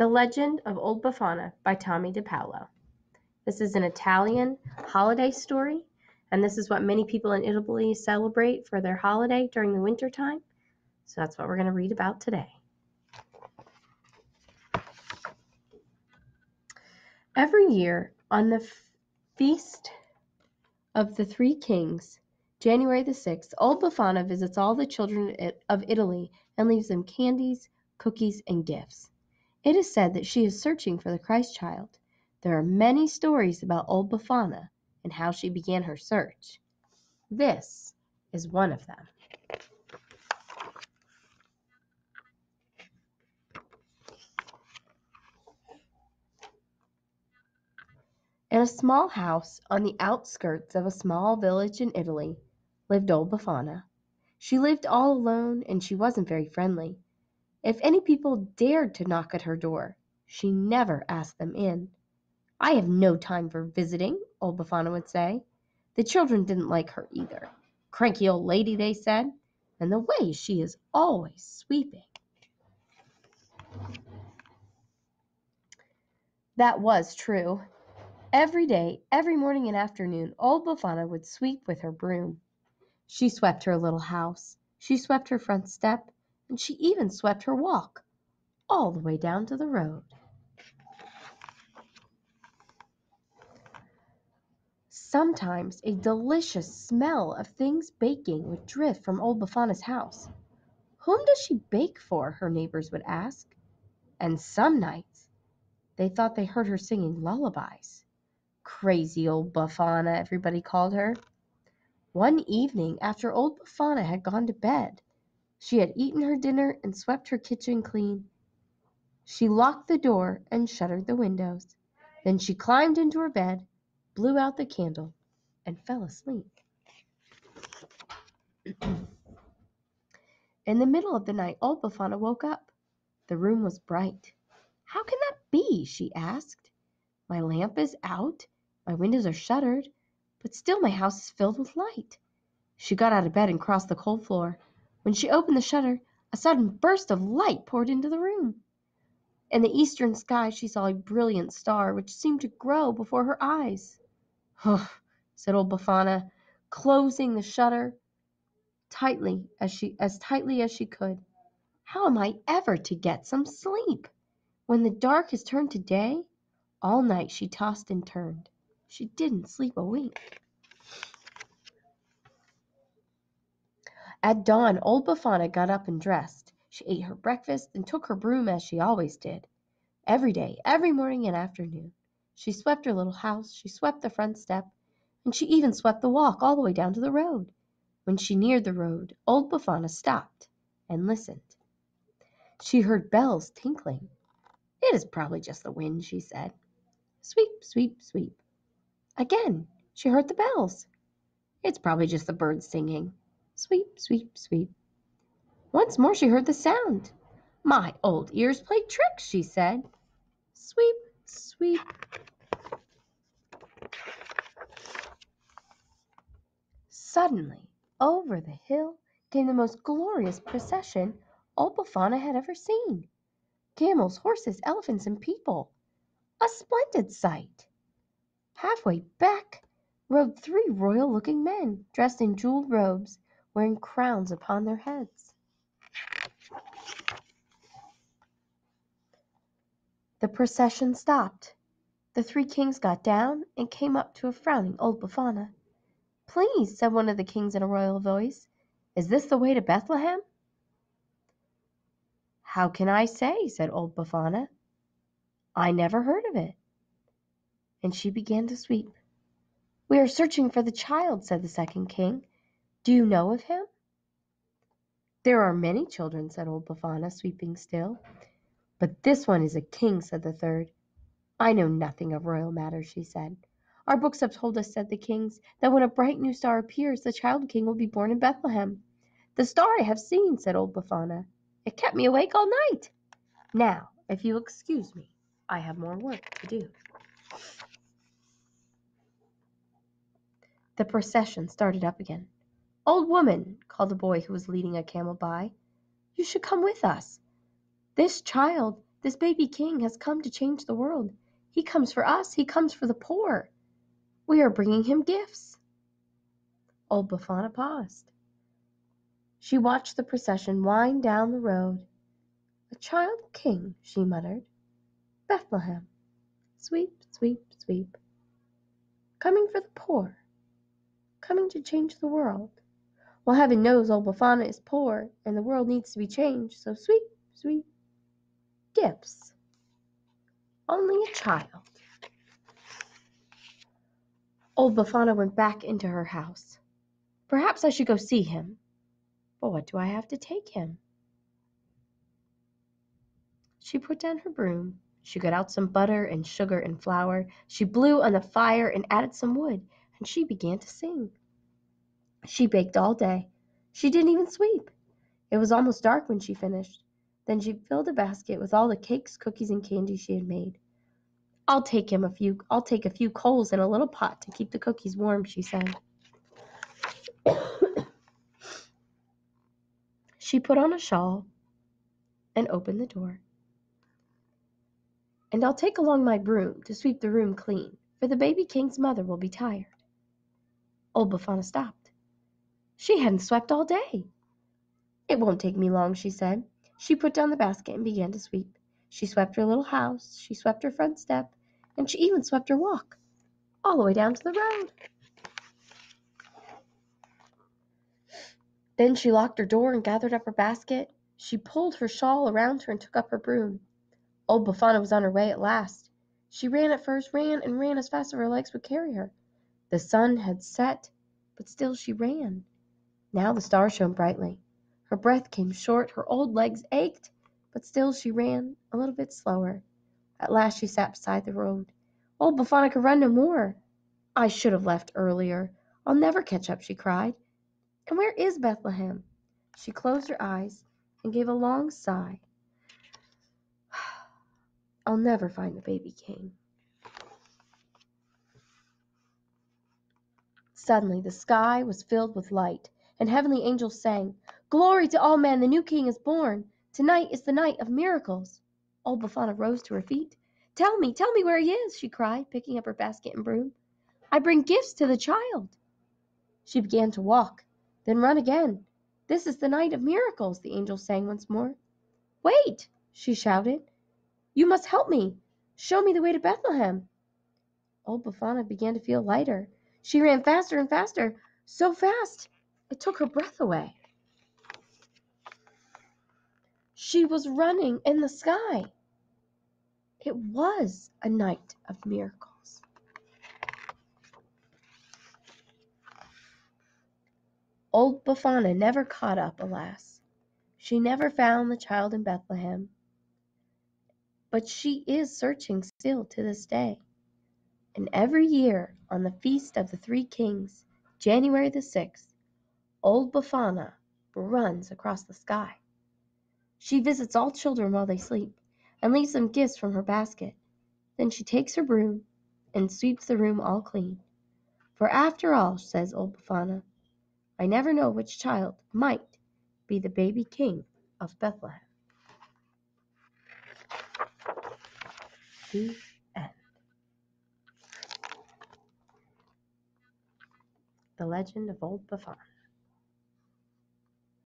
The Legend of Old Befana by Tomie DePaolo. This is an Italian holiday story, and this is what many people in Italy celebrate for their holiday during the winter time. So that's what we're going to read about today. Every year on the Feast of the Three Kings, January the 6th, old Befana visits all the children of Italy and leaves them candies, cookies, and gifts. It is said that she is searching for the Christ child. There are many stories about old Befana and how she began her search. This is one of them. In a small house on the outskirts of a small village in Italy lived old Befana. She lived all alone and she wasn't very friendly. If any people dared to knock at her door, she never asked them in. "I have no time for visiting," old Befana would say. The children didn't like her either. "Cranky old lady," they said, "and the way she is always sweeping." That was true. Every day, every morning and afternoon, old Befana would sweep with her broom. She swept her little house, she swept her front step, and she even swept her walk, all the way down to the road. Sometimes a delicious smell of things baking would drift from old Befana's house. "Whom does she bake for?" her neighbors would ask. And some nights they thought they heard her singing lullabies. "Crazy old Befana," everybody called her. One evening, after old Befana had gone to bed, she had eaten her dinner and swept her kitchen clean. She locked the door and shuttered the windows. Then she climbed into her bed, blew out the candle, and fell asleep. In the middle of the night, old Befana woke up. The room was bright. "How can that be?" she asked. "My lamp is out, my windows are shuttered, but still my house is filled with light." She got out of bed and crossed the cold floor. When she opened the shutter, a sudden burst of light poured into the room. In the eastern sky she saw a brilliant star which seemed to grow before her eyes. "Huh," said old Befana, closing the shutter as tightly as she could. "How am I ever to get some sleep? When the dark has turned to day?" All night she tossed and turned. She didn't sleep a wink. At dawn, old Befana got up and dressed. She ate her breakfast and took her broom as she always did. Every day, every morning and afternoon, she swept her little house, she swept the front step, and she even swept the walk all the way down to the road. When she neared the road, old Befana stopped and listened. She heard bells tinkling. "It is probably just the wind," she said. Sweep, sweep, sweep. Again, she heard the bells. "It's probably just the birds singing." Sweep, sweep, sweep. Once more she heard the sound. "My old ears play tricks," she said. Sweep, sweep. Suddenly, over the hill came the most glorious procession old Befana had ever seen. Camels, horses, elephants, and people. A splendid sight. Halfway back rode three royal-looking men, dressed in jeweled robes, wearing crowns upon their heads. The procession stopped. The three kings got down and came up to a frowning old Befana. "Please," said one of the kings in a royal voice, "is this the way to Bethlehem?" "How can I say?" said old Befana. "I never heard of it." And she began to sweep. "We are searching for the child," said the second king. "Do you know of him?" "There are many children," said old Befana, sweeping still. "But this one is a king," said the third. "I know nothing of royal matters," she said. "Our books have told us," said the kings, "that when a bright new star appears, the child king will be born in Bethlehem." "The star I have seen," said old Befana. "It kept me awake all night. Now, if you excuse me, I have more work to do." The procession started up again. "Old woman," called a boy who was leading a camel by, "you should come with us. This child This baby king has come to change the world. He comes for us. He comes for the poor. We are bringing him gifts." Old Befana paused. She watched the procession wind down the road. "A child king," she muttered. "Bethlehem. Sweep, sweep, sweep. Coming for the poor. Coming to change the world. Well, heaven knows old Befana is poor, and the world needs to be changed, so sweep, sweep. Gifts. Only a child." Old Befana went back into her house. "Perhaps I should go see him. But what do I have to take him?" She put down her broom. She got out some butter and sugar and flour. She blew on the fire and added some wood, and she began to sing. She baked all day. She didn't even sweep. It was almost dark when she finished. Then she filled a basket with all the cakes, cookies, and candy she had made. I'll take a few coals in a little pot to keep the cookies warm," she said. She put on a shawl and opened the door. "And I'll take along my broom to sweep the room clean, for the baby king's mother will be tired." Old Befana stopped. She hadn't swept all day. "It won't take me long," she said. She put down the basket and began to sweep. She swept her little house, she swept her front step, and she even swept her walk, all the way down to the road. Then she locked her door and gathered up her basket. She pulled her shawl around her and took up her broom. Old Befana was on her way at last. She ran at first, ran and ran as fast as her legs would carry her. The sun had set, but still she ran. Now the stars shone brightly. Her breath came short, her old legs ached, but still she ran a little bit slower. At last she sat beside the road. Old Befana could run no more. "I should have left earlier. I'll never catch up," she cried. "And where is Bethlehem?" She closed her eyes and gave a long sigh. "I'll never find the baby king." Suddenly the sky was filled with light, and heavenly angels sang, "Glory to all men, the new king is born. Tonight is the night of miracles." Old Befana rose to her feet. Tell me where he is," she cried, picking up her basket and broom. "I bring gifts to the child." She began to walk, then run again. "This is the night of miracles," the angels sang once more. "Wait," she shouted. "You must help me. Show me the way to Bethlehem." Old Befana began to feel lighter. She ran faster and faster, so fast it took her breath away. She was running in the sky. It was a night of miracles. Old Befana never caught up, alas. She never found the child in Bethlehem. But she is searching still to this day. And every year, on the Feast of the Three Kings, January the 6th, Old Befana runs across the sky. She visits all children while they sleep, and leaves them gifts from her basket. Then she takes her broom and sweeps the room all clean. For after all, says old Befana, I never know which child might be the baby king of Bethlehem. The end. The Legend of Old Befana.